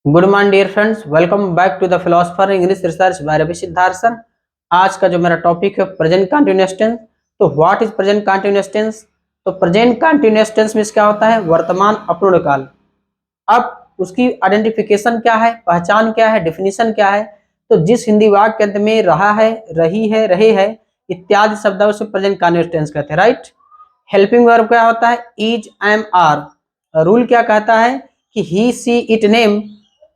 Good morning dear friends, welcome back to the philosopher English research by Ravi Siddharth sir. आज का जो मेरा topic है प्रेजेंट कंटिन्यूअस टेंस। तो what is present continuous tense? तो present continuous tense में क्या होता है? वर्तमान अपूर्ण काल। अब उसकी आइडेंटिफिकेशन क्या है, पहचान क्या है, डेफिनेशन क्या है? तो जिस हिंदी वाक्य के अंत में रहा है, रही है, रहे है इत्यादि शब्दों से प्रेजेंट कंटिन्यूअस टेंस कहते हैं, राइट। हेल्पिंग वर्ब क्या होता है? Is, M, are. रूल क्या कहता है कि he, she, it, name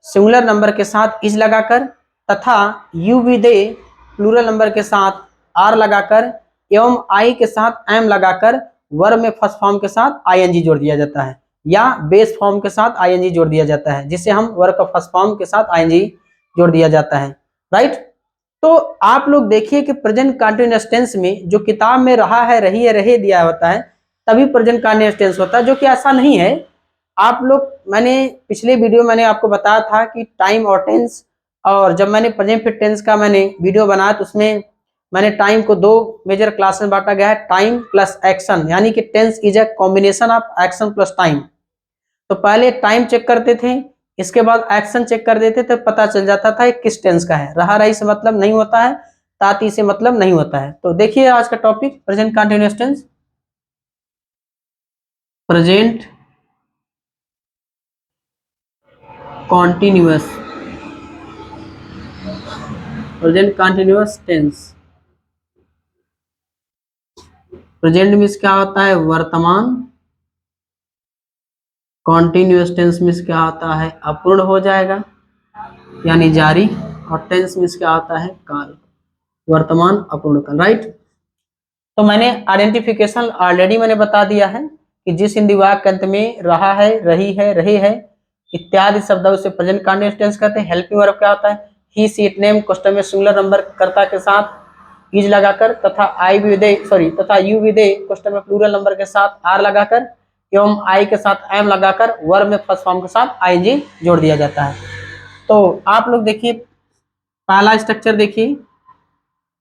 singular number के साथ इज लगाकर तथा you, we, they plural number के साथ आर लगाकर एवं आई के साथ एम लगाकर वर्ब में फर्स्ट फॉर्म के साथ आईएनजी जोड़ दिया जाता है या बेस फॉर्म के साथ आईएनजी जोड़ दिया जाता है, जिसे हम वर्ब का फर्स्ट फॉर्म के साथ आईएनजी जोड़ दिया जाता है, राइट। तो आप लोग देखिए कि प्रेजेंट कंटिन्यूअस टेंस में जो किताब में रहा है, रही है, रहे दिया होता है तभी प्रेजेंट कंटिन्यूअस टेंस होता है, जो कि ऐसा नहीं है। आप लोग, मैंने पिछले वीडियो मैंने आपको बताया था कि टाइम और टेंस, और जब मैंने प्रेजेंट फिर टेंस का मैंने वीडियो बनाया तो उसमें मैंने टाइम को दो मेजर क्लास में बांटा गया है, टाइम प्लस एक्शन, यानी कि tense is a combination of action plus time. तो पहले टाइम चेक करते थे, इसके बाद एक्शन चेक कर देते थे, पता चल जाता था किस टेंस का है। रहा रही से मतलब नहीं होता है, ताती से मतलब नहीं होता है। तो देखिए आज का topic present continuous tense. Present continuous, present continuous tense. Present means क्या होता है? वर्तमान। कॉन्टिन्यूअस टेंस मीन्स क्या होता है? अपूर्ण हो जाएगा यानी जारी। और टेंस मीन्स क्या होता है? काल, वर्तमान अपूर्ण काल, राइट। तो मैंने आइडेंटिफिकेशन ऑलरेडी मैंने बता दिया है कि जिस हिंदी वाक्य के अंत में रहा है, रही है, रहे है इत्यादि शब्दों से प्रेजेंट कंटिन्यूअस टेंस कहते हैं। हेल्पिंग वर्ब क्या होता है? ही, सी, इट, नेम क्वेश्चन में सिंगुलर नंबर कर्ता के साथ इज लगाकर तथा आई विदे तथा यू विदे क्वेश्चन में प्लूरल नंबर के साथ आर लगाकर एवं आई के साथ एम लगाकर वर्ब में फर्स्ट फॉर्म के साथ आईएनजी जोड़ दिया जाता है। तो आप लोग देखिए, पहला स्ट्रक्चर देखिए,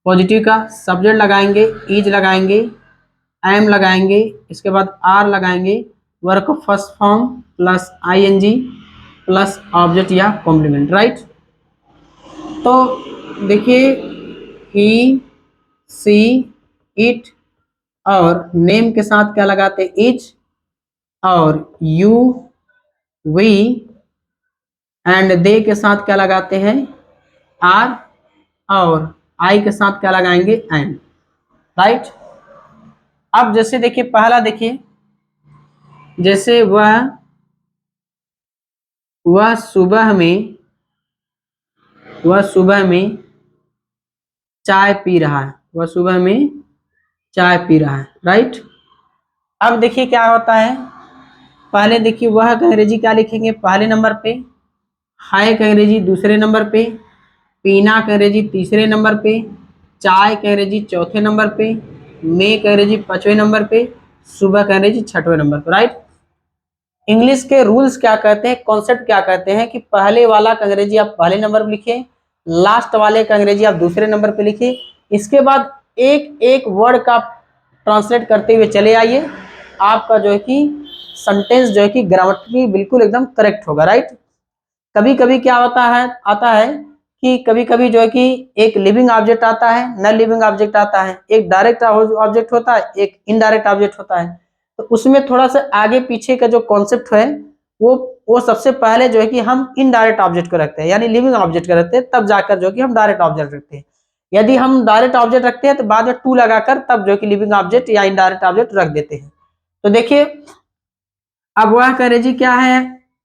पॉजिटिव का सब्जेक्ट लगाएंगे, इज लगाएंगे, एम लगाएंगे, इसके बाद आर लगाएंगे, वर्ब का first form plus ING plus object या कॉम्प्लीमेंट, राइट। तो देखिए, ही, सी, इट और नेम के साथ क्या लगाते हैं? इज। और यू, वी एंड दे के साथ क्या लगाते हैं? आर। और आई के साथ क्या लगाएंगे? And, right. अब जैसे देखिए, पहला देखिए, जैसे वह सुबह में, वह सुबह में चाय पी रहा है, वह सुबह में चाय पी रहा है, राइट। अब देखिए क्या होता है, पहले देखिए वह का अंग्रेजी क्या लिखेंगे? पहले नंबर पे, हाय का अंग्रेजी दूसरे नंबर पे, पीना का अंग्रेजी तीसरे नंबर पे, चाय का अंग्रेजी चौथे नंबर पे, मे का अंग्रेजी पांचवें नंबर पे, सुबह का अंग्रेजी छठवें नंबर पे, राइट। इंग्लिश के रूल्स क्या कहते हैं, कॉन्सेप्ट क्या कहते हैं कि पहले वाला का अंग्रेजी आप पहले नंबर पर लिखिए, लास्ट वाले का अंग्रेजी आप दूसरे नंबर पे लिखिए। इसके बाद एक एक वर्ड का ट्रांसलेट करते हुए चले आइए, आपका जो है कि सेंटेंस जो है कि ग्रामेटिकली बिल्कुल एकदम करेक्ट होगा, राइट। कभी कभी क्या होता है, आता है कि कभी कभी जो है कि एक लिविंग ऑब्जेक्ट आता है, नॉन लिविंग ऑब्जेक्ट आता है, एक डायरेक्ट ऑब्जेक्ट होता है, एक इनडायरेक्ट ऑब्जेक्ट होता है। तो उसमें थोड़ा सा आगे पीछे का जो कॉन्सेप्ट है वो सबसे पहले जो है कि हम इनडायरेक्ट ऑब्जेक्ट को रखते हैं, यानी लिविंग ऑब्जेक्ट को रखते हैं, तब जाकर जो कि हम डायरेक्ट ऑब्जेक्ट रखते हैं। यदि हम डायरेक्ट ऑब्जेक्ट रखते हैं तो बाद में टू लगाकर तब जो कि लिविंग ऑब्जेक्ट या इनडायरेक्ट ऑब्जेक्ट रख देते हैं। तो देखिए, अब वह करेजी क्या है?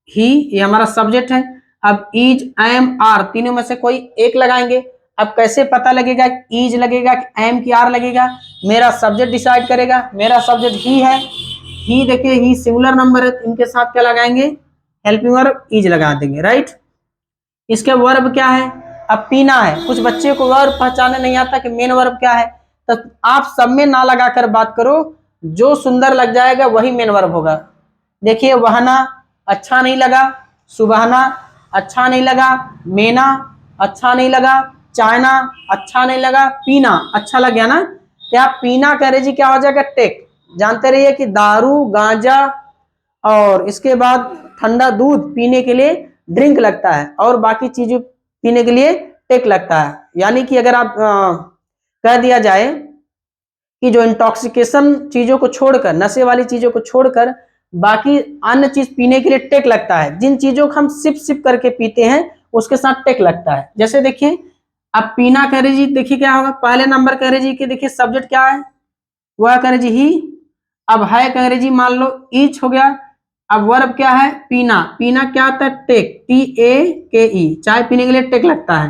ही, ये हमारा सब्जेक्ट है। अब इज, एम, आर तीनों में से कोई एक लगाएंगे। अब कैसे पता लगेगा? इज लगेगा कि एम की आर लगेगा? मेरा सब्जेक्ट डिसाइड करेगा। मेरा सब्जेक्ट ही है, ही देखिए ही सिंगुलर नंबर है, इनके साथ क्या लगाएंगे? हेल्पिंग वर्ब इज लगा देंगे, राइट। इसके वर्ब क्या है? अब पीना है, कुछ बच्चे को वर्ब पहचाने नहीं आता कि मेन वर्ब क्या है, तो आप सब में ना लगाकर बात करो, जो सुंदर लग जाएगा वही मेन वर्ब होगा। देखिए, वहना अच्छा नहीं लगा, सुबहना अच्छा नहीं लगा, मेना अच्छा नहीं लगा, चायना अच्छा नहीं लगा, पीना अच्छा लग गया ना। क्या पीना का अंग्रेजी क्या हो जाएगा? टेक। जानते रहिए कि दारू, गांजा और इसके बाद ठंडा दूध पीने के लिए ड्रिंक लगता है और बाकी चीजें पीने के लिए टेक लगता है। यानी कि अगर आप कह दिया जाए कि जो इंटॉक्सिकेशन चीजों को छोड़कर, नशे वाली चीजों को छोड़कर बाकी अन्य चीज पीने के लिए टेक लगता है, जिन चीजों को हम सिप सिप करके पीते हैं उसके साथ टेक लगता है। जैसे देखिए अब पीना कह रही जी, देखिए क्या होगा, पहले नंबर कह रही जी कि देखिए सब्जेक्ट क्या है, वह कह रही जी ही। अब है कह रही जी मान लो ईच हो गया। अब वर्ब क्या है, पीना, पीना क्या होता है, टेक, TAKE, चाय पीने के लिए टेक लगता है,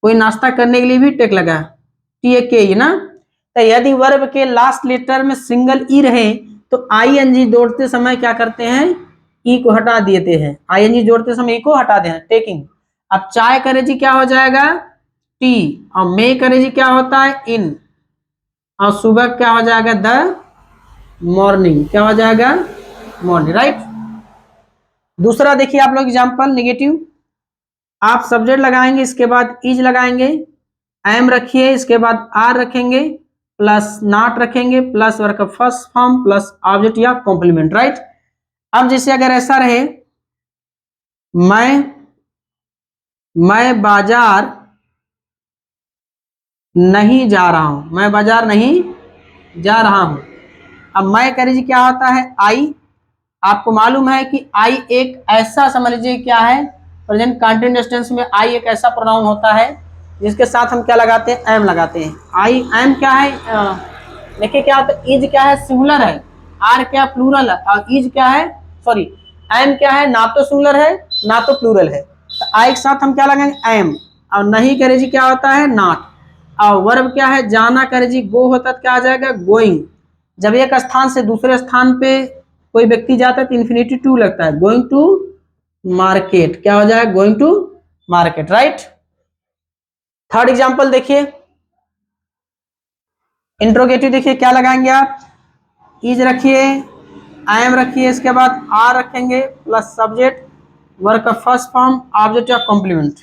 कोई नाश्ता करने के लिए भी टेक लगा, TAKE ना। तो यदि वर्ब के लास्ट लेटर में सिंगल ई रहे तो ING जोड़ते समय क्या करते हैं, ई को हटा देते हैं, ING जोड़ते समय ई को हटा दें, टेकिंग। अब चाय करे जी क्या हो जाएगा, टी, और मे करे जी क्या होता है, इन, और सुबह क्या हो जाएगा, द मॉर्निंग, क्या हो जाएगा, मॉर्निंग, राइट। दूसरा देखिए आप लोग एग्जांपल नेगेटिव, आप सब्जेक्ट लगाएंगे, इसके बाद इज लगाएंगे, एम रखिए, इसके बाद आर रखेंगे, प्लस नॉट रखेंगे, प्लस वर्ब का फर्स्ट फॉर्म, प्लस ऑब्जेक्ट या कॉम्प्लीमेंट, राइट। अब जैसे अगर ऐसा रहे, मैं बाजार नहीं जा रहा हूं, मैं बाजार नहीं जा रहा हूं। अब मैं कह लीजिए क्या होता है, आई। आपको मालूम है कि आई एक ऐसा, समझ लीजिए क्या है, प्रेजेंट कंटिन्यूअस टेंस में आई एक ऐसा प्रोनाउन होता है जिसके साथ हम क्या लगाते हैं, एम लगाते हैं। आई एम क्या है, देखिए क्या होता है, इज क्या है, सिंगुलर है, आर क्या प्लूरल है, और इज क्या है, सॉरी एम क्या है, ना तो सिंगुलर है ना तो प्लूरल है, तो आई के साथ हम क्या लगाएंगे, एम। और नहीं करे जी क्या होता है, नॉट। और वर्ब क्या है, जाना करे जी गो होता है, क्या आ जाएगा, गोइंग। जब एक स्थान से दूसरे स्थान पे कोई व्यक्ति जाता है तो इन्फिनिटी टू लगता है, गोइंग टू मार्केट, क्या हो जाएगा, going to market, right. Third example देखिए, इंट्रोगेटिव, देखिए क्या लगाएंगे आप, इज रखिए, आई एम रखिए, इसके बाद आर रखेंगे, प्लस सब्जेक्ट, वर्ब का फर्स्ट फॉर्म, ऑब्जेक्ट या कॉम्प्लीमेंट।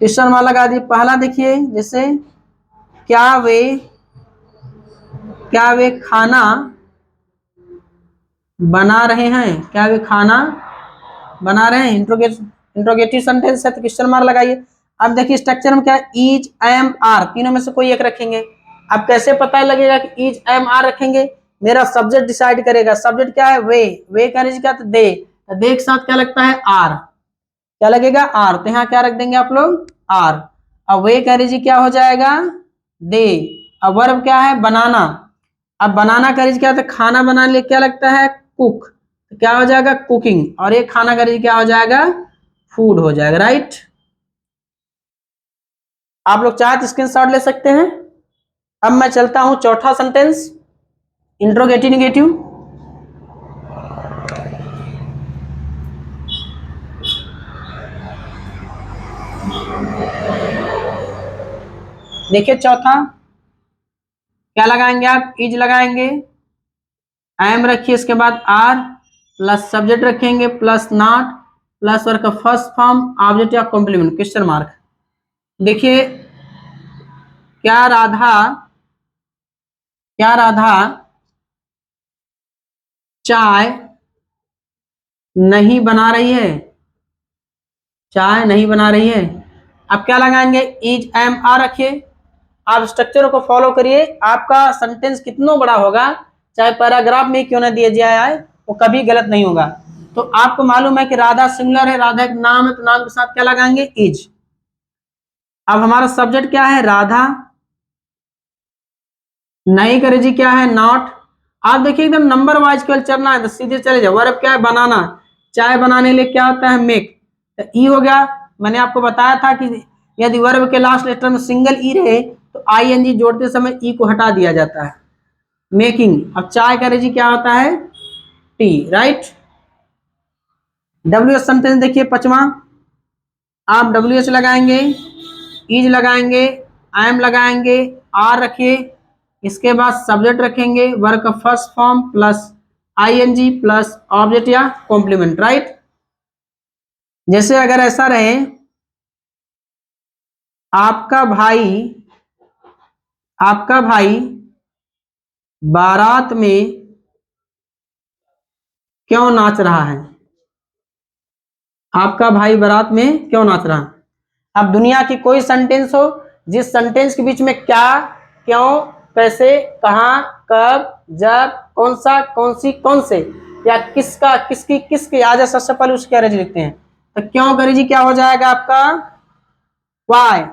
क्वेश्चन मार्क लगा दी। पहला देखिए, जैसे क्या वे खाना बना रहे हैं, क्या वे खाना बना रहे हैं, इंट्रोगेटिव सेंटेंस है तो क्वेश्चन मार्क लगाइए। अब देखिए स्ट्रक्चर में क्या है, इज एम आर, तीनों में से कोई एक रखेंगे। अब कैसे पता लगेगा कि इज एम आर रखेंगे, मेरा सब्जेक्ट डिसाइड करेगा। सब्जेक्ट क्या है, वे का क्या, तो दे, तो दे के साथ क्या लगता है, आर, क्या लगेगा, आर, तो यहाँ क्या रख देंगे आप लोग, आर। अब वे कह लीजिए क्या हो जाएगा, दे। अब वर्ब क्या है, बनाना। अब बनाना का क्या, तो खाना बनाने लिए क्या लगता है, कुक, तो क्या हो जाएगा, कुकिंग। और ये खाना का क्या हो जाएगा, फूड हो जाएगा, राइट। आप लोग चाहे तो स्क्रीनशॉट ले सकते हैं। अब मैं चलता हूं चौथा सेंटेंस, इंट्रोगेटिव नेगेटिव। देखिए चौथा क्या लगाएंगे आप, इज लगाएंगे, एम रखिए, इसके बाद आर, प्लस सब्जेक्ट रखेंगे, प्लस नॉट, प्लस वर्ब का फर्स्ट फॉर्म, ऑब्जेक्ट या कॉम्प्लीमेंट, क्वेश्चन मार्क। देखिए क्या राधा चाय नहीं बना रही है, चाय नहीं बना रही है। अब क्या लगाएंगे, इज एम आर रखिए। आप स्ट्रक्चर को फॉलो करिए, आपका सेंटेंस कितना बड़ा होगा, चाहे पैराग्राफ में क्यों ना दिया जाए है, वो कभी गलत नहीं होगा। तो आपको मालूम है कि राधा सिंगुलर है, राधा एक नाम है, तो नाम के साथ क्या लगाएंगे, इज। अब हमारा सब्जेक्ट क्या है, राधा, नहीं करे जी क्या है, नॉट। आप देखिए एकदम नंबर वाइज केवल चलना है तो सीधे चले जाओ। वर्ब क्या है, बनाना, चाय बनाने के लिए क्या होता है, मेक, तो ई हो गया। मैंने आपको बताया था कि यदि वर्ब के लास्ट लेटर में सिंगल ई रहे तो ING जोड़ते समय ई को हटा दिया जाता है, मेकिंग। अब चाय का जी क्या होता है, टी, राइट। WH सेंटेंस देखिए पांचवा, आप WH लगाएंगे, इज लगाएंगे, एम लगाएंगे, आर रखिए, इसके बाद सब्जेक्ट रखेंगे, वर्ब का first form, plus ING, plus object या कॉम्प्लीमेंट, राइट। जैसे अगर ऐसा रहे, आपका भाई बारात में क्यों नाच रहा है, आपका भाई बारात में क्यों नाच रहा है। अब दुनिया की कोई सेंटेंस हो जिस सेंटेंस के बीच में क्या, क्यों, कैसे, कहाँ, कब, जब, कौन सा, कौन सी, कौन से, या किसका, किसकी, किसके आ जाए सबसे पहले उसके अंग्रेजी लिखते हैं। तो क्यों का अंग्रेजी क्या हो जाएगा आपका वाई।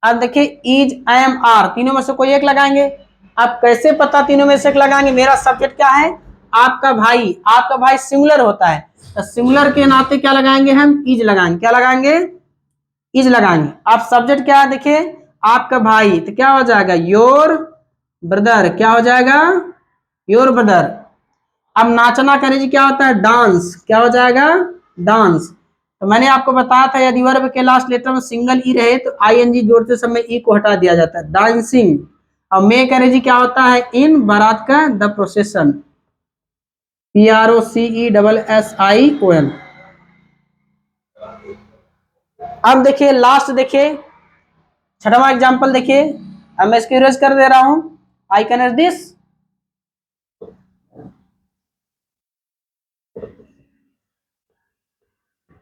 अब देखिए इज, एम, आर तीनों में से कोई एक लगाएंगे। अब कैसे पता तीनों में से एक लगाएंगे, मेरा सब्जेक्ट क्या है आपका भाई, आपका भाई सिंगुलर होता है तो सिंगुलर के नाते क्या लगाएंगे हम इज लगाएंगे, क्या लगाएंगे इज लगाएंगे। अब सब्जेक्ट क्या है देखिए आपका भाई तो क्या हो जाएगा योर ब्रदर, क्या हो जाएगा योर ब्रदर। अब नाचना करें जी क्या होता है डांस, क्या हो जाएगा डांस। तो मैंने आपको बताया था यदि वर्ब के लास्ट लेटर में सिंगल ई रहे तो आईएनजी जोड़ते समय ई को हटा दिया जाता है डांसिंग। और मे करे जी क्या होता है इन बारात का द प्रोसेशन, PROCESSION। अब देखिए लास्ट देखिए छठवां एग्जाम्पल देखिए, अब मैं इसको इरेज कर दे रहा हूं, आई कैन एज दिस।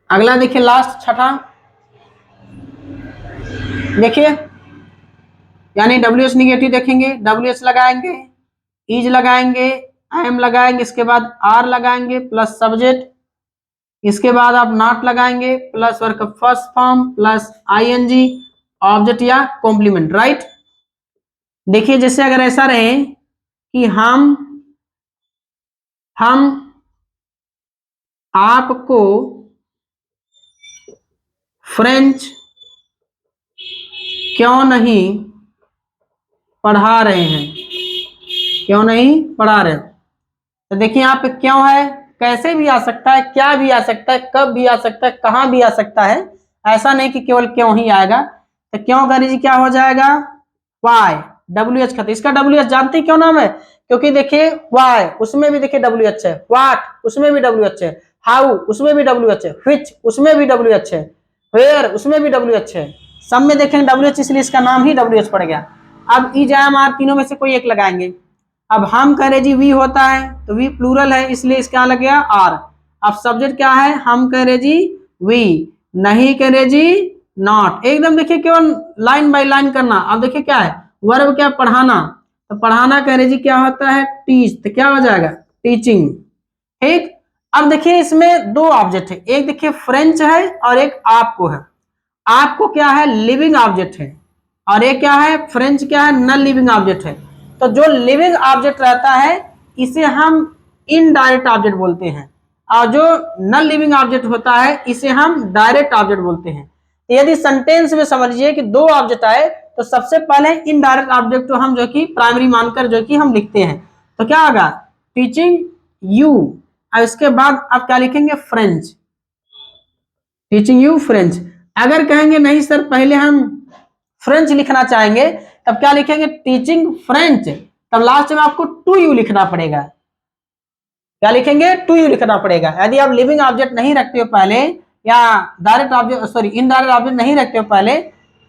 अगला देखिए लास्ट छठा देखिए, यानी WH निगेटिव देखेंगे, WH लगाएंगे, इज लगाएंगे, एम लगाएंगे, इसके बाद आर लगाएंगे प्लस सब्जेक्ट, इसके बाद आप नॉट लगाएंगे plus work first form plus ING object या कॉम्प्लीमेंट, राइट। देखिए जैसे अगर ऐसा रहे कि हम आपको फ्रेंच क्यों नहीं पढ़ा रहे हैं, क्यों नहीं पढ़ा रहे। तो देखिए यहाँ पे क्यों है, कैसे भी आ सकता है, क्या भी आ सकता है, कब भी आ सकता है, कहां भी आ सकता है, ऐसा नहीं कि केवल क्यों ही आएगा। तो क्यों का जी क्या हो जाएगा वाई, WH का, तो इसका WH जानते हैं क्यों नाम है, क्योंकि देखिए वाई उसमें भी देखिए WH है, व्हाट उसमें भी WH है, हाउ उसमें भी WH है, व्हिच उसमें भी WH है, वेयर उसमें भी WH है, सब में देखेंगे WH, इसलिए इसका नाम ही WH पड़ गया। अब ई जैम आर तीनों में से कोई एक लगाएंगे। अब हम कह रहे जी वी होता है तो वी प्लूरल है इसलिए इसका लग गया आर। अब सब्जेक्ट क्या है हम कह रहे जी वी, नहीं कह रहे जी नॉट, एकदम देखिए केवल लाइन बाय लाइन करना। अब देखिए क्या है वर्ब क्या पढ़ाना, तो पढ़ाना कह रहे जी क्या होता है टीच, तो क्या हो जाएगा टीचिंग, ठीक। अब देखिए इसमें दो ऑब्जेक्ट है, एक देखिए फ्रेंच है और एक आपको है। आपको क्या है लिविंग ऑब्जेक्ट है और ये क्या है फ्रेंच क्या है नॉन लिविंग ऑब्जेक्ट है। तो जो लिविंग ऑब्जेक्ट रहता है इसे हम इनडायरेक्ट ऑब्जेक्ट बोलते हैं और जो नॉन लिविंग ऑब्जेक्ट होता है इसे हम डायरेक्ट ऑब्जेक्ट बोलते हैं। तो यदि सेंटेंस में समझिए कि दो ऑब्जेक्ट आए तो सबसे पहले इनडायरेक्ट ऑब्जेक्ट को हम जो कि प्राइमरी मानकर जो कि हम लिखते हैं, तो क्या होगा टीचिंग यू, और इसके बाद आप क्या लिखेंगे फ्रेंच, टीचिंग यू फ्रेंच। अगर कहेंगे नहीं सर पहले हम फ्रेंच लिखना चाहेंगे तब क्या लिखेंगे टीचिंग फ्रेंच, तब लास्ट में आपको टू यू लिखना पड़ेगा, क्या लिखेंगे टू यू लिखना पड़ेगा। यदि आप लिविंग ऑब्जेक्ट नहीं रखते हो पहले या direct object sorry indirect object नहीं रखते हो पहले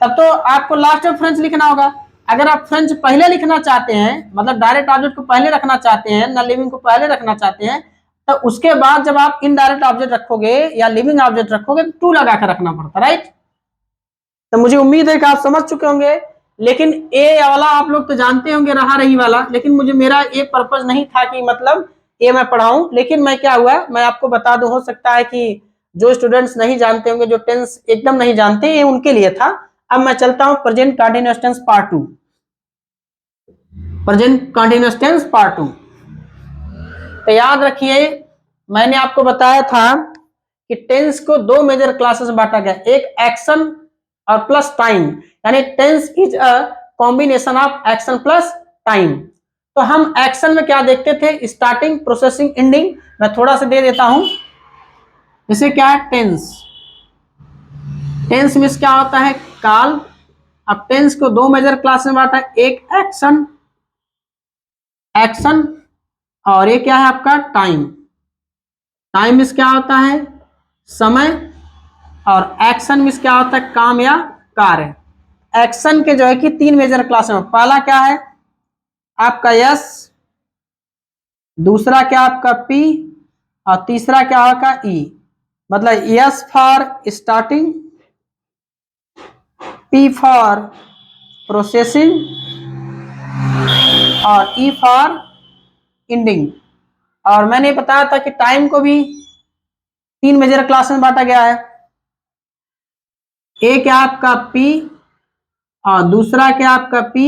तब तो आपको लास्ट में फ्रेंच लिखना होगा। अगर आप फ्रेंच पहले लिखना चाहते हैं मतलब डायरेक्ट ऑब्जेक्ट को पहले रखना चाहते हैं नॉन लिविंग को पहले रखना चाहते हैं तो उसके बाद जब आप इनडायरेक्ट ऑब्जेक्ट रखोगे या लिविंग ऑब्जेक्ट रखोगे तो टू लगा कर रखना पड़ता, राइट। तो मुझे उम्मीद है कि आप समझ चुके होंगे। लेकिन ए वाला आप लोग तो जानते होंगे रहा रही वाला, लेकिन मुझे मेरा ये पर्पज नहीं था कि मतलब ये मैं पढ़ाऊं, लेकिन मैं क्या हुआ मैं आपको बता दूं, हो सकता है कि जो स्टूडेंट्स नहीं जानते होंगे जो टेंस एकदम नहीं जानते ये उनके लिए था। अब मैं चलता हूं present continuous tense part 2, present continuous tense part 2। तो याद रखिए मैंने आपको बताया था कि टेंस को दो मेजर क्लासेस में बांटा गया, एक एक्शन और प्लस टाइम, यानी tense is a combination of action plus time. तो हम एक्शन में क्या देखते थे स्टार्टिंग प्रोसेसिंग एंडिंग, मैं थोड़ा सा दे देता हूं। जैसे क्या है टेंस, टेंस मीन्स क्या होता है काल। अब टेंस को दो मेजर क्लास में बांटा, एक एक्शन, एक्शन और ये क्या है आपका टाइम। टाइम मीन्स क्या होता है समय और एक्शन मीन्स क्या होता है काम या कार्य। एक्शन के जो है कि तीन मेजर क्लास में, पहला क्या है आपका यस, दूसरा क्या आपका पी और तीसरा क्या होगा ई। मतलब S for starting, P for processing और ई फॉर एंडिंग। और मैंने बताया था कि टाइम को भी 3 मेजर क्लास में बांटा गया है। एक है आपका पी, और दूसरा क्या आपका पी,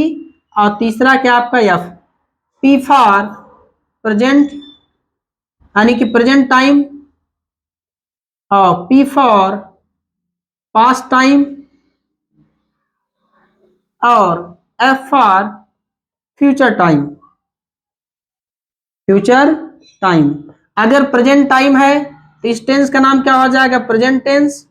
और तीसरा क्या आपका एफ। पी फॉर प्रेजेंट यानी कि प्रेजेंट टाइम, और पी फॉर पास्ट टाइम, और F for future time. Future time अगर प्रेजेंट टाइम है तो इस टेंस का नाम क्या हो जाएगा? Present tense.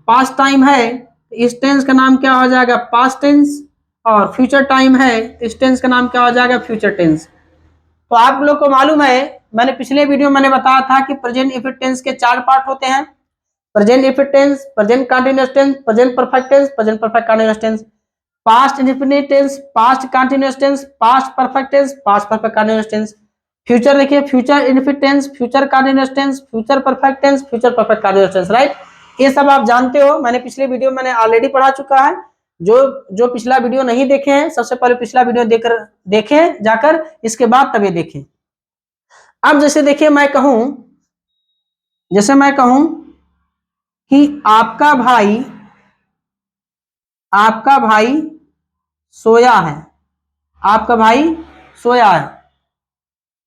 पास्ट टाइम है तो इस टेंस का नाम क्या हो जाएगा? Past tense. और फ्यूचर टाइम है तो इस टेंस का नाम क्या हो जाएगा? Future tense. तो आप लोग को मालूम है, मैंने पिछले वीडियो में बताया था कि प्रेजेंट इंडेफिनिट टेंस के 4 पार्ट होते हैं। Present indefinite tense, present continuous tense, present perfect tense, present perfect continuous tense, past indefinite tense, past continuous tense, past perfect tense, past perfect continuous tense. Future देखिए, future indefinite tense, future continuous tense, future perfect tense, future perfect continuous tense, right. ये सब आप जानते हो, मैंने पिछले video मैंने already पढ़ा चुका है। जो जो पिछला वीडियो नहीं देखे हैं, सबसे पहले पिछला वीडियो देखें जाकर, इसके बाद तब ये देखें। अब जैसे देखिए मैं कहूं, कि आपका भाई सोया है। आपका भाई सोया है।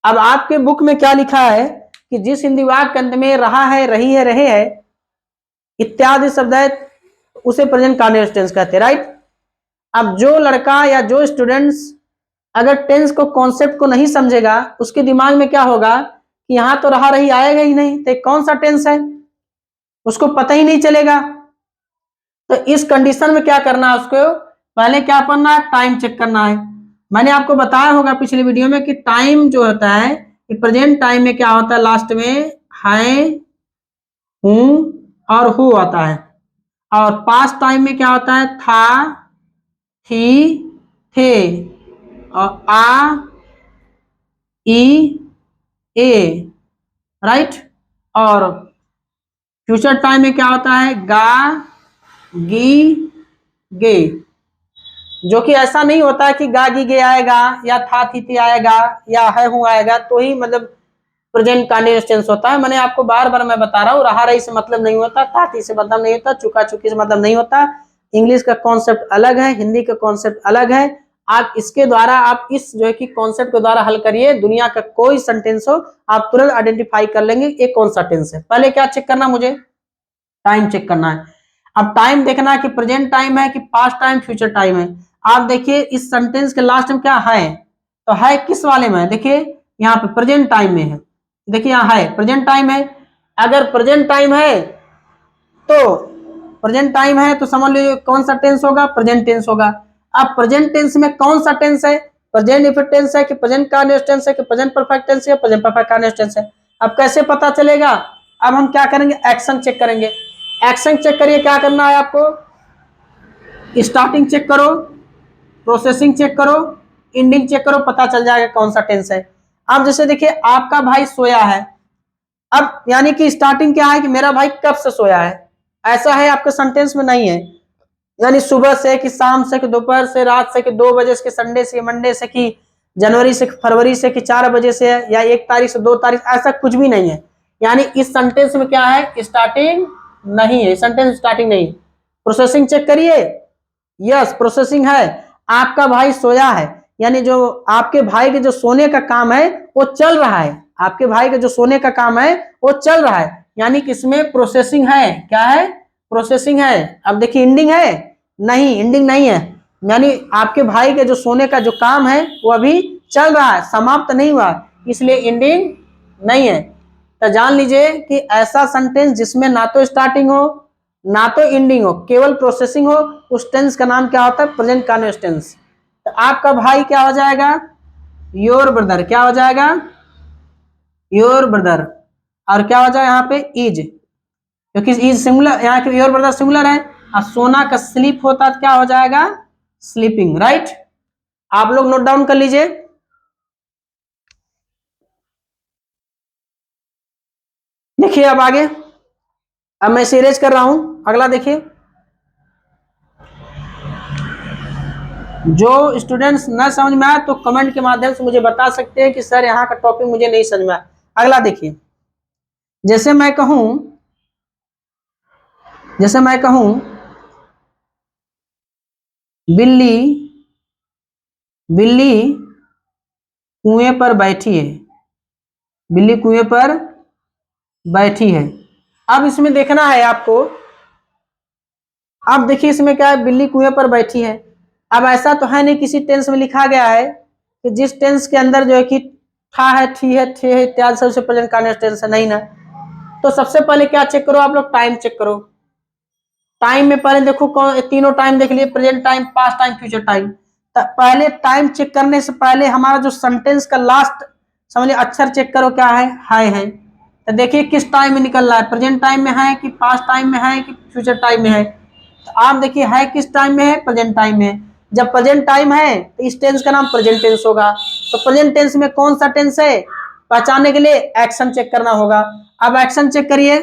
अब आपके बुक में क्या लिखा है कि जिस हिंदी वाक्य के अंत में रहा है, रही है, रहे है इत्यादि शब्द है उसे प्रेजेंट कंटीन्यूअस टेंस कहते हैं, राइट। अब जो लड़का या जो स्टूडेंट्स अगर टेंस को कॉन्सेप्ट को नहीं समझेगा, उसके दिमाग में क्या होगा कि यहां तो रहा रही आएगा ही नहीं, तो कौन सा टेंस है उसको पता ही नहीं चलेगा। तो इस कंडीशन में क्या करना है, उसको पहले क्या करना है? टाइम चेक करना है। मैंने आपको बताया होगा पिछले वीडियो में कि टाइम जो होता है कि प्रेजेंट टाइम में क्या होता है, लास्ट में है, हूं और हु आता है। और पास्ट टाइम में क्या होता है? था, थी, थे, और आ, ई, ए, राइट। और फ्यूचर टाइम में क्या होता है? गा, गी, गे। जो कि ऐसा नहीं होता है कि गा गी गे आएगा या था थी थी आएगा या है हूं आएगा तो ही मतलब प्रेजेंट कंटीन्यूअस टेंस होता है। मैंने आपको बार बार मैं बता रहा हूँ, रहा रही से मतलब नहीं होता, था थी से मतलब नहीं होता, चुका चुकी से मतलब नहीं होता। इंग्लिश का कॉन्सेप्ट अलग है, हिंदी का कॉन्सेप्ट अलग है। आप इसके द्वारा, आप इस जो है कि कॉन्सेप्ट के द्वारा हल करिए, दुनिया का कोई सेंटेंस हो आप तुरंत आइडेंटिफाई कर लेंगे ये कौन सा टेंस है। पहले क्या चेक करना, मुझे टाइम चेक करना है। अब टाइम देखना है कि प्रेजेंट टाइम है कि पास्ट टाइम, फ्यूचर टाइम है। आप देखिए इस सेंटेंस के लास्ट में क्या है, तो है किस वाले में है? देखिए यहाँ पे प्रेजेंट टाइम में है। देखिए यहाँ है प्रेजेंट टाइम है। अगर प्रेजेंट टाइम है तो समझ लीजिए कौन सा टेंस होगा? प्रेजेंट टेंस होगा। अब प्रेजेंट टेंस में कौन सा टेंस है? प्रेजेंट इंडेफिनिट टेंस है कि प्रेजेंट कंटीन्यूअस टेंस है कि प्रेजेंट परफेक्ट टेंस है, प्रेजेंट परफेक्ट कंटीन्यूअस टेंस है। अब कैसे पता चलेगा? अब हम क्या करेंगे? एक्शन चेक करेंगे। एक्शन चेक करिए, क्या करना है आपको? स्टार्टिंग चेक करो, प्रोसेसिंग चेक करो, एंडिंग चेक करो, पता चल जाएगा कौन सा टेंस है। अब जैसे देखिए आपका भाई सोया है। अब यानी कि स्टार्टिंग क्या है कि मेरा भाई कब से सोया है, ऐसा है आपके सेंटेंस में नहीं है। यानी सुबह से कि शाम से कि दोपहर से, रात से कि 2 बजे से कि संडे से मंडे से कि जनवरी से फरवरी से कि 4 बजे से या 1 तारीख से 2 तारीख, ऐसा कुछ भी नहीं है। यानी इस सेंटेंस में क्या है? स्टार्टिंग नहीं है, सेंटेंस स्टार्टिंग नहीं। प्रोसेसिंग चेक करिए, यस प्रोसेसिंग है। आपका भाई सोया है, यानी जो आपके भाई के जो सोने का काम है वो चल रहा है। आपके भाई के जो सोने का काम है वो चल रहा है, यानी कि इसमें प्रोसेसिंग है। क्या है? प्रोसेसिंग है। अब देखिए एंडिंग है, नहीं एंडिंग नहीं है। यानी आपके भाई के जो सोने का जो काम है वो अभी चल रहा है, समाप्त नहीं हुआ, इसलिए एंडिंग नहीं है। तो जान लीजिए कि ऐसा सेंटेंस जिसमें ना तो स्टार्टिंग हो ना तो एंडिंग हो, केवल प्रोसेसिंग हो, उस टेंस का नाम क्या होता है? Present continuous tense. तो आपका भाई क्या हो जाएगा? Your brother. क्या हो जाएगा? Your brother. और क्या हो जाएगा यहाँ पे? इज, क्योंकि इज सिंगुलर, यहाँ के योर ब्रदर सिंगुलर है। और सोना का स्लीप होता तो क्या हो जाएगा? Sleeping, right. आप लोग नोट डाउन कर लीजिए। देखिए अब आगे अब मैं इसे इरेज कर रहा हूं। अगला देखिए, जो स्टूडेंट्स न समझ में आए तो कमेंट के माध्यम से मुझे बता सकते हैं कि सर यहाँ का टॉपिक मुझे नहीं समझ में आया। अगला देखिए, जैसे मैं कहूं बिल्ली बिल्ली कुएं पर बैठी है, बिल्ली कुएं पर बैठी है। अब इसमें देखना है आपको, अब देखिए इसमें क्या है, बिल्ली कुएं पर बैठी है। अब ऐसा तो है नहीं किसी टेंस में लिखा गया है कि जिस टेंस के अंदर जो है कि था है, थी है, थे है इत्यादि सबसे प्रेजेंट कंटीन्यूअस टेंस है, नहीं ना। तो सबसे पहले क्या चेक करो आप लोग, टाइम चेक करो। टाइम में पहले देखो कौन, तीनों टाइम देख लिए, present time, past time, future time. पहले टाइम चेक करने से पहले हमारा जो सेंटेंस का लास्ट समझिए अक्षर चेक करो क्या है। तो देखिए किस टाइम में निकल रहा है, प्रेजेंट टाइम में है कि पास्ट टाइम में है कि फ्यूचर टाइम में है। तो आप देखिए है किस टाइम में है, प्रेजेंट टाइम में है। जब प्रेजेंट टाइम है तो इस टेंस का नाम प्रेजेंट टेंस होगा। तो प्रेजेंट टेंस में कौन सा टेंस है, पहचानने के लिए एक्शन चेक करना होगा। अब एक्शन चेक करिए,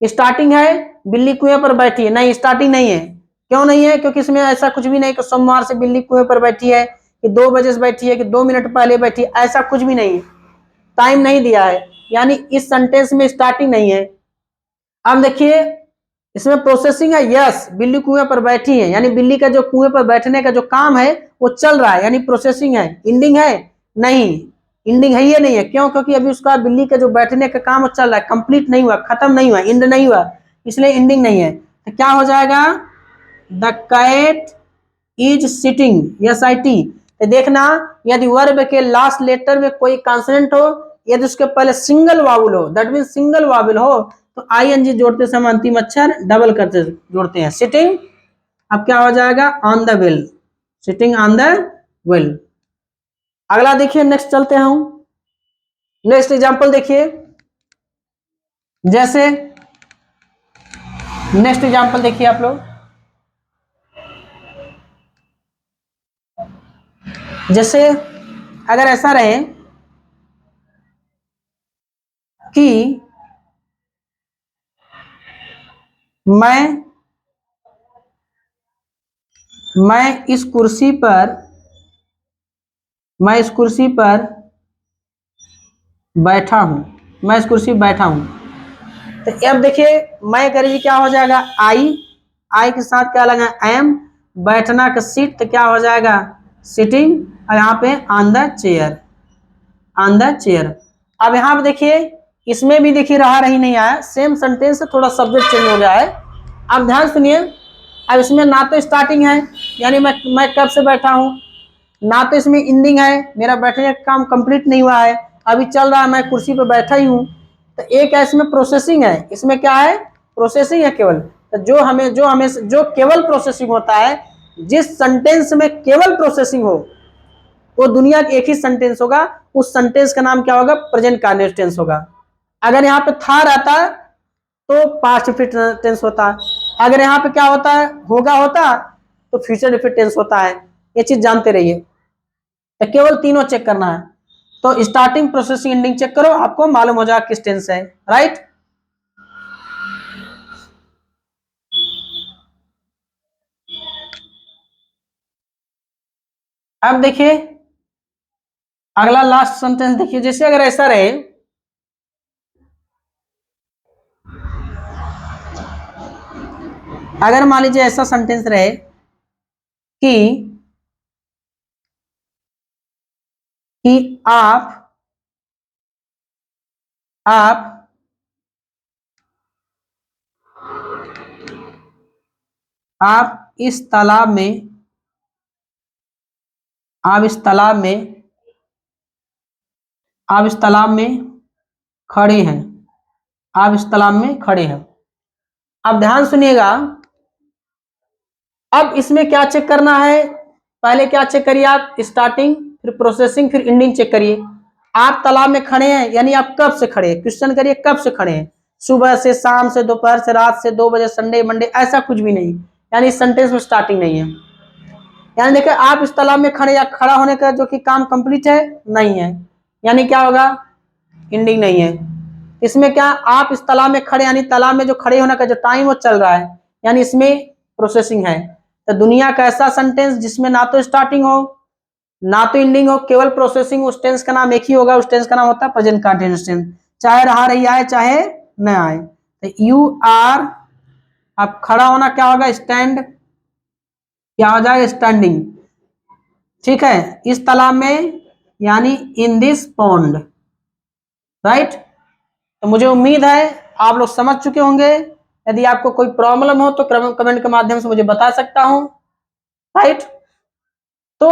स्टार्टिंग है, बिल्ली कुएं पर बैठी है, नहीं स्टार्टिंग नहीं है। क्यों नहीं है, क्योंकि इसमें ऐसा कुछ भी नहीं कि सोमवार से बिल्ली कुएं पर बैठी है, कि 2 बजे से बैठी है, कि 2 मिनट पहले बैठी है, ऐसा कुछ भी नहीं है। टाइम नहीं दिया है, यानी इस सेंटेंस में स्टार्टिंग नहीं है। अब देखिए इसमें प्रोसेसिंग है, यस बिल्ली कुएं पर बैठी है, यानी बिल्ली का जो कुएं पर बैठने का जो काम है वो चल रहा है, यानी प्रोसेसिंग है। इंडिंग है, नहीं इंडिंग है, ये नहीं है। क्यों, क्योंकि अभी उसका बिल्ली का जो बैठने का काम वो चल रहा है, कंप्लीट नहीं हुआ, खत्म नहीं हुआ, इंड नहीं हुआ, इसलिए इंडिंग नहीं है। तो क्या हो जाएगा, the cat is sitting, S I T. तो देखना, यदि वर्ब के लास्ट लेटर में कोई कॉन्सोनेंट हो, यदि उसके पहले सिंगल वावल हो, दैट मीन सिंगल वावल हो, तो आई एन जी जोड़ते समय अंतिम अक्षर डबल करते जोड़ते हैं, सिटिंग। अब क्या हो जाएगा, on the wheel, sitting on the wheel. अगला देखिए, नेक्स्ट चलते हैं हम, नेक्स्ट एग्जांपल देखिए। जैसे नेक्स्ट एग्जांपल देखिए आप लोग, जैसे अगर ऐसा रहे कि मैं इस कुर्सी पर बैठा हूं, मैं इस कुर्सी पर बैठा हूं। तो अब देखिए मैं करीबी क्या हो जाएगा, आई के साथ क्या लगा, एम, बैठना का सीट, तो क्या हो जाएगा सिटिंग, और यहाँ पे on the chair, on the chair. अब यहाँ पे देखिए इसमें भी देखिए रहा रही नहीं आया, सेम सेंटेंस से थोड़ा सब्जेक्ट चेंज हो गया है। अब ध्यान सुनिए, अब इसमें ना तो स्टार्टिंग है, यानी मैं कब से बैठा हूँ, ना तो इसमें इंडिंग है, मेरा बैठने का काम कंप्लीट नहीं हुआ है, अभी चल रहा है, मैं कुर्सी पर बैठा ही हूँ। तो एक है इसमें प्रोसेसिंग है, इसमें क्या है, प्रोसेसिंग है केवल। तो जो केवल प्रोसेसिंग होता है, जिस सेंटेंस में केवल प्रोसेसिंग हो वो दुनिया का एक ही सेंटेंस होगा, उस सेंटेंस का नाम क्या होगा, प्रेजेंट कंटीन्यूअस टेंस होगा। अगर यहाँ पे था रहता तो पास्ट इंडेफिनिट टेंस होता, अगर यहाँ पे क्या होता है, होता तो फ्यूचर इंडेफिनिट टेंस होता है। ये चीज जानते रहिए। तो केवल तीनों चेक करना है, तो स्टार्टिंग, प्रोसेसिंग, एंडिंग चेक करो, आपको मालूम हो जाएगा किस टेंस है, राइट। अब देखिए अगला लास्ट सेंटेंस देखिए, जैसे अगर ऐसा रहे, अगर मान लीजिए ऐसा सेंटेंस रहे कि आप आप इस तालाब में आप इस तालाब में आप इस तालाब में खड़े हैं, आप इस तालाब में खड़े हैं। अब ध्यान सुनिएगा, अब इसमें क्या चेक करना है, पहले क्या चेक करिए आप, स्टार्टिंग, फिर प्रोसेसिंग, फिर एंडिंग चेक करिए। आप तालाब में खड़े हैं, यानी आप कब से खड़े हैं, क्वेश्चन करिए कब से खड़े हैं, सुबह से, शाम से, दोपहर से, रात से, 2 बजे, संडे, मंडे, ऐसा कुछ भी नहीं, यानी इस सेंटेंस में स्टार्टिंग नहीं है। यानी देखिए आप इस तालाब में खड़े, या खड़ा होने का जो कि काम कंप्लीट है, नहीं है, यानी क्या होगा, एंडिंग नहीं है। इसमें क्या, आप इस तालाब में खड़े, यानी तालाब में जो खड़े होने का जो टाइम वो चल रहा है, यानी इसमें प्रोसेसिंग है। तो दुनिया का ऐसा सेंटेंस जिसमें ना तो स्टार्टिंग हो ना तो एंडिंग हो, केवल प्रोसेसिंग, उस टेंस का नाम एक ही होगा, उस टेंस का नाम होता है प्रेजेंट कंटिन्यूअस टेंस, चाहे रहा रही आए चाहे न आए। तो यू आर, अब खड़ा होना क्या होगा, स्टैंड, क्या हो जाएगा, स्टैंडिंग। ठीक है, इस तालाब में, यानी इन दिस पॉन्ड, राइट। तो मुझे उम्मीद है आप लोग समझ चुके होंगे। यदि आपको कोई प्रॉब्लम हो तो कमेंट के माध्यम से मुझे बता सकता हूं, राइट। तो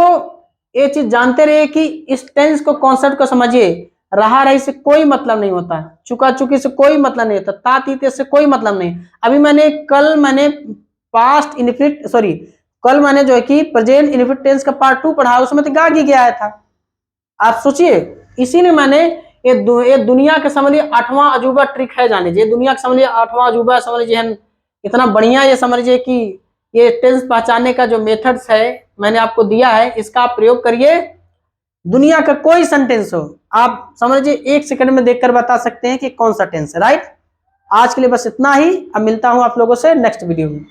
ये चीज जानते रहिए कि इस टेंस को, कॉन्सेप्ट को समझिए। रहा रही से कोई मतलब नहीं होता, चुका चुकी से कोई मतलब नहीं होता, ता तीते से कोई मतलब नहीं। अभी मैंने पास्ट इनफिनिट, सॉरी, कल मैंने जो है कि प्रेजेंट इनफिनिट टेंस का पार्ट 2 पढ़ा, उसमें तो गा गया आया था। आप सोचिए, इसीलिए मैंने ये दुनिया के समझ लीजिए 8वां अजूबा ट्रिक है, जाने ये दुनिया के समझ लीजिए 8वां अजूबा समझ लीजिए, इतना बढ़िया ये समझ लीजिए कि ये टेंस पहचानने का जो मेथड्स है मैंने आपको दिया है, इसका आप प्रयोग करिए। दुनिया का कोई सेंटेंस हो, आप समझ लीजिए 1 सेकंड में देखकर बता सकते हैं कि कौन सा टेंस है, राइट। आज के लिए बस इतना ही, अब मिलता हूं आप लोगों से नेक्स्ट वीडियो में।